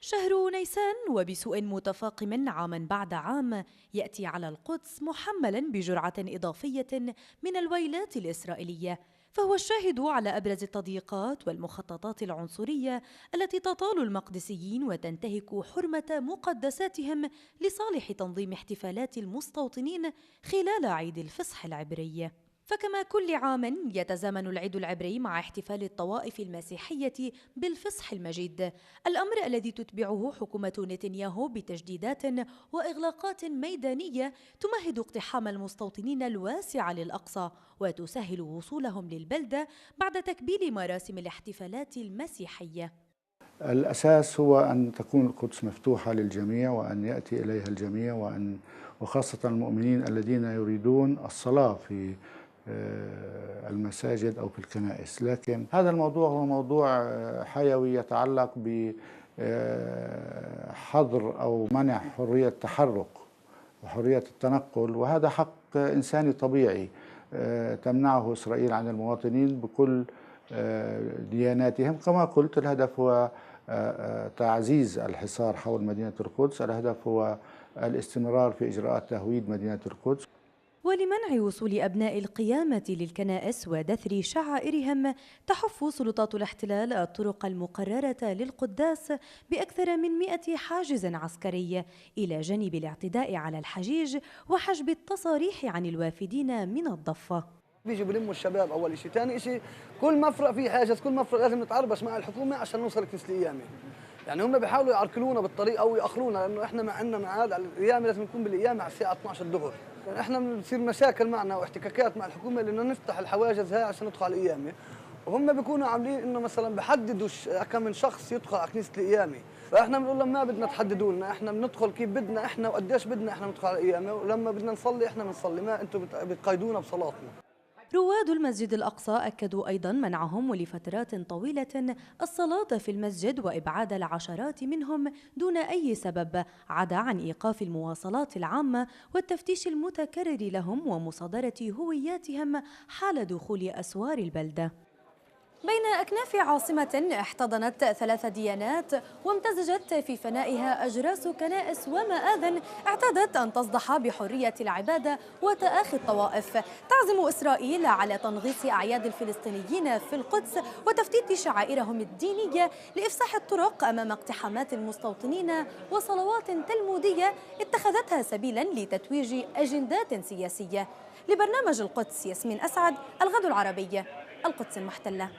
شهر نيسان وبسوء متفاقم عاما بعد عام يأتي على القدس محملا بجرعة إضافية من الويلات الإسرائيلية، فهو الشاهد على أبرز التضييقات والمخططات العنصرية التي تطال المقدسيين وتنتهك حرمة مقدساتهم لصالح تنظيم احتفالات المستوطنين خلال عيد الفصح العبري. فكما كل عام يتزامن العيد العبري مع احتفال الطوائف المسيحية بالفصح المجيد، الأمر الذي تتبعه حكومة نتنياهو بتجديدات وإغلاقات ميدانية تمهد اقتحام المستوطنين الواسع للأقصى وتسهل وصولهم للبلدة بعد تكبيل مراسم الاحتفالات المسيحية. الأساس هو أن تكون القدس مفتوحة للجميع وأن يأتي إليها الجميع وخاصة المؤمنين الذين يريدون الصلاة في المساجد أو في الكنائس. لكن هذا الموضوع هو موضوع حيوي يتعلق بحظر أو منع حرية التحرك وحرية التنقل، وهذا حق إنساني طبيعي تمنعه إسرائيل عن المواطنين بكل دياناتهم. كما قلت، الهدف هو تعزيز الحصار حول مدينة القدس، الهدف هو الاستمرار في إجراءات تهويد مدينة القدس. ولمنع وصول أبناء القيامة للكنائس ودثر شعائرهم تحف سلطات الاحتلال الطرق المقررة للقداس بأكثر من 100 حاجز عسكري، إلى جانب الاعتداء على الحجيج وحجب التصاريح عن الوافدين من الضفة. بيجوا بلموا الشباب اول شيء، ثاني شيء كل مفرق فيه حاجز، كل مفرق لازم نتعربش مع الحكومه عشان نوصل لكنيسه القيامه. يعني هم بيحاولوا يعرقلونا بالطريق او ياخرونا، لانه احنا ما عندنا ميعاد على القيامه، لازم نكون بالقيامه على الساعه 12 الظهر. يعني احنا بنصير مشاكل معنا واحتكاكات مع الحكومه لانه نفتح الحواجز هاي عشان ندخل على القيامه، وهم بيكونوا عاملين انه مثلا بحددوا كم من شخص يدخل على كنيسه القيامه، فاحنا بنقول لهم ما بدنا تحددوا لنا، احنا بندخل كيف بدنا احنا وقديش بدنا احنا ندخل على القيامه، ولما بدنا نصلي احنا بنصلي، ما انتم بتقيدونا بصلاتنا. رواد المسجد الأقصى أكدوا أيضا منعهم لفترات طويلة الصلاة في المسجد وإبعاد العشرات منهم دون أي سبب، عدا عن إيقاف المواصلات العامة والتفتيش المتكرر لهم ومصادرة هوياتهم حال دخول أسوار البلدة. بين أكناف عاصمة احتضنت 3 ديانات وامتزجت في فنائها أجراس كنائس ومآذن اعتادت أن تصدح بحرية العبادة وتآخي الطوائف، تعزم إسرائيل على تنغيص أعياد الفلسطينيين في القدس وتفتيت شعائرهم الدينية لإفساح الطرق أمام اقتحامات المستوطنين وصلوات تلمودية اتخذتها سبيلا لتتويج أجندات سياسية. لبرنامج القدس، ياسمين أسعد، الغد العربية، القدس المحتلة.